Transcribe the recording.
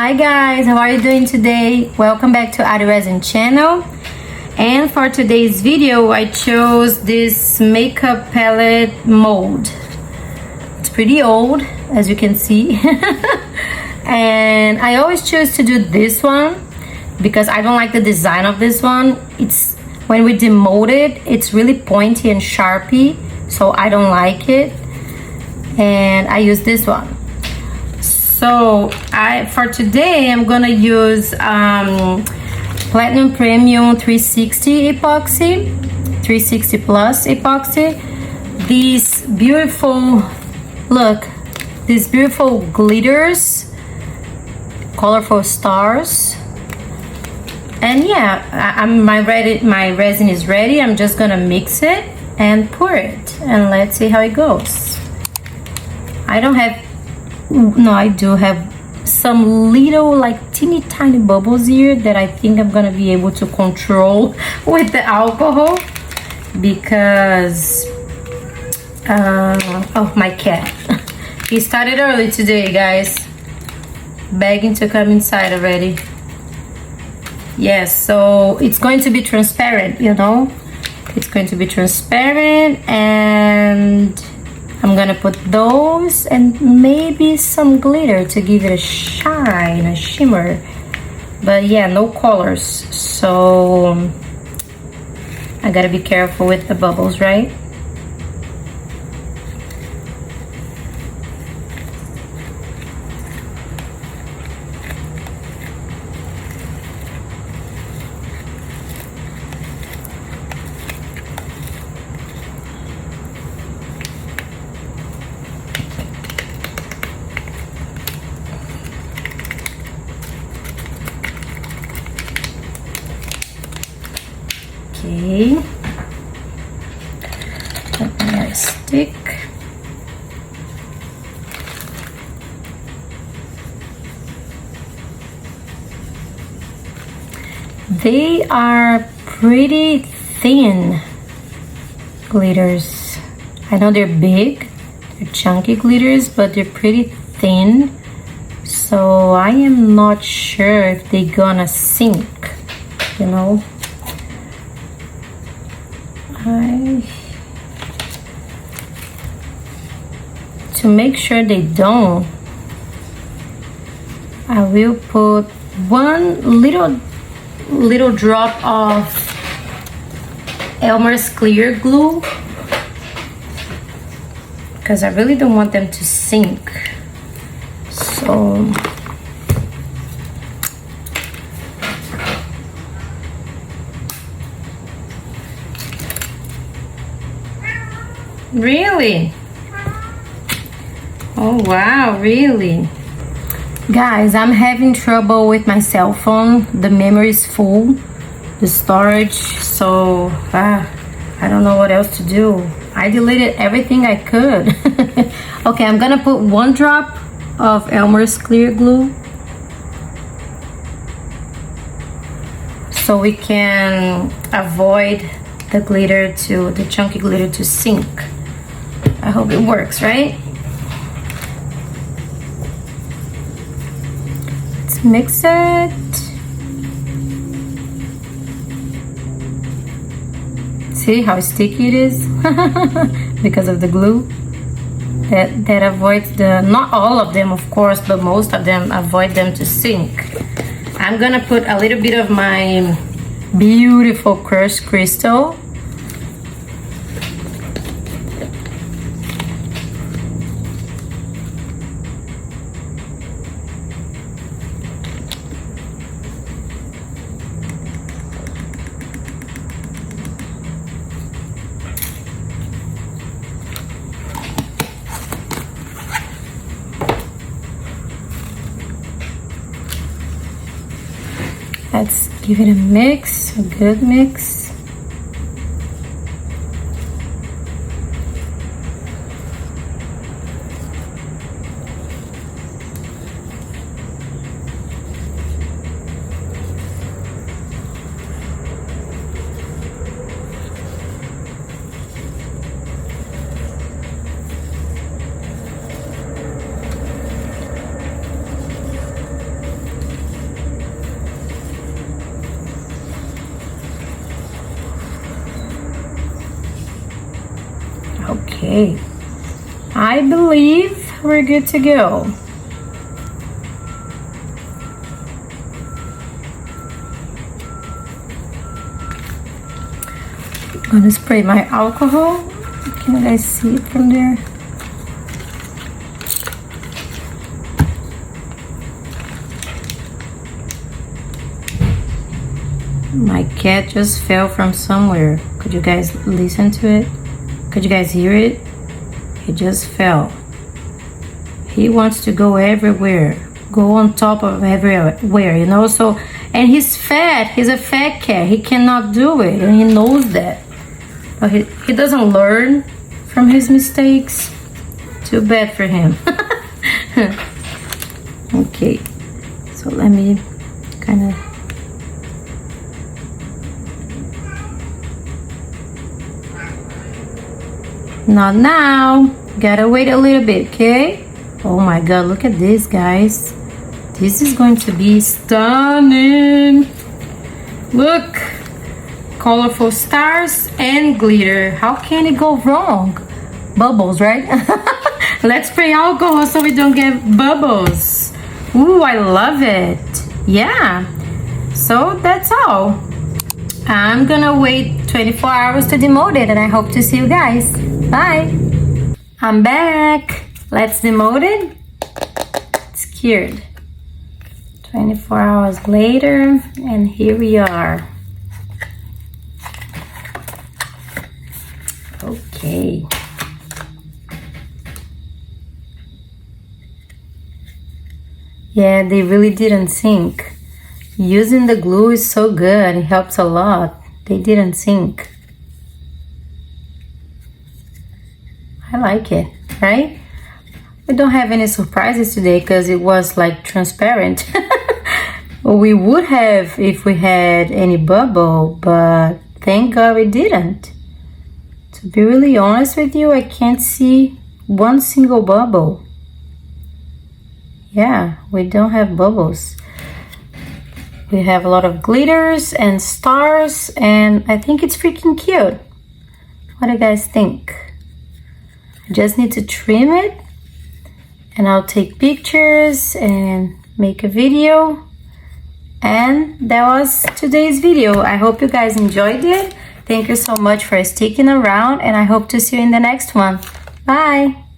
Hi guys, how are you doing today? Welcome back to Arty Resin channel. And for today's video, I chose this makeup palette mold. It's pretty old, as you can see. And I always choose to do this one because I don't like the design of this one. It's when we demold it, it's really pointy and sharpy, so I don't like it. And I use this one. So for today, I'm gonna use Platinum Premium 360 epoxy, 360 plus epoxy. These beautiful, look, these beautiful glitters, colorful stars. And yeah, my resin is ready. I'm just gonna mix it and pour it, and let's see how it goes. I do have some little, like, teeny tiny bubbles here that I think I'm gonna be able to control with the alcohol because oh, my cat. He started early today, guys, begging to come inside already. Yes, so it's going to be transparent, you know, it's going to be transparent, and I'm gonna put those and maybe some glitter to give it a shine, a shimmer. But yeah, no colors, so I gotta be careful with the bubbles, right? Okay, put my stick. They are pretty thin glitters. I know they're big, they're chunky glitters, but they're pretty thin. So I am not sure if they're gonna sink, you know. To make sure they don't, I will put one little drop of Elmer's clear glue because I really don't want them to sink. So really? Oh wow, really? Guys, I'm having trouble with my cell phone. The memory is full, the storage, so I don't know what else to do. I deleted everything I could. Okay, I'm gonna put one drop of Elmer's clear glue so we can avoid the chunky glitter to sink. I hope it works, right? Let's mix it. See how sticky it is? Because of the glue. That avoids not all of them, of course, but most of them avoid them to sink. I'm gonna put a little bit of my beautiful crushed crystal. Let's give it a mix, a good mix. Okay, I believe we're good to go. I'm gonna spray my alcohol. Can you guys see it from there? My cat just fell from somewhere. Could you guys listen to it? Could you guys hear it? He just fell. He wants to go everywhere. Go on top of everywhere, you know? So, and he's fat. He's a fat cat. He cannot do it, and he knows that. But he doesn't learn from his mistakes. Too bad for him. Okay, so let me kind of... Not now. Gotta wait a little bit, okay? Oh my god, look at this, guys. This is going to be stunning. Look. Colorful stars and glitter. How can it go wrong? Bubbles, right? Let's spray alcohol so we don't get bubbles. Ooh, I love it. Yeah. So that's all. I'm gonna wait 24 hours to demote it, and I hope to see you guys. Bye. I'm back. Let's demote it. It's cured. 24 hours later, and here we are. Okay. Yeah, they really didn't sink. Using the glue is so good. It helps a lot. They didn't sink. I like it, right? We don't have any surprises today because it was like transparent. We would have if we had any bubble, but thank God we didn't. To be really honest with you, I can't see one single bubble. Yeah, we don't have bubbles. We have a lot of glitters and stars, and I think it's freaking cute. What do you guys think? I just need to trim it, and I'll take pictures and make a video. And that was today's video. I hope you guys enjoyed it. Thank you so much for sticking around, and I hope to see you in the next one. Bye!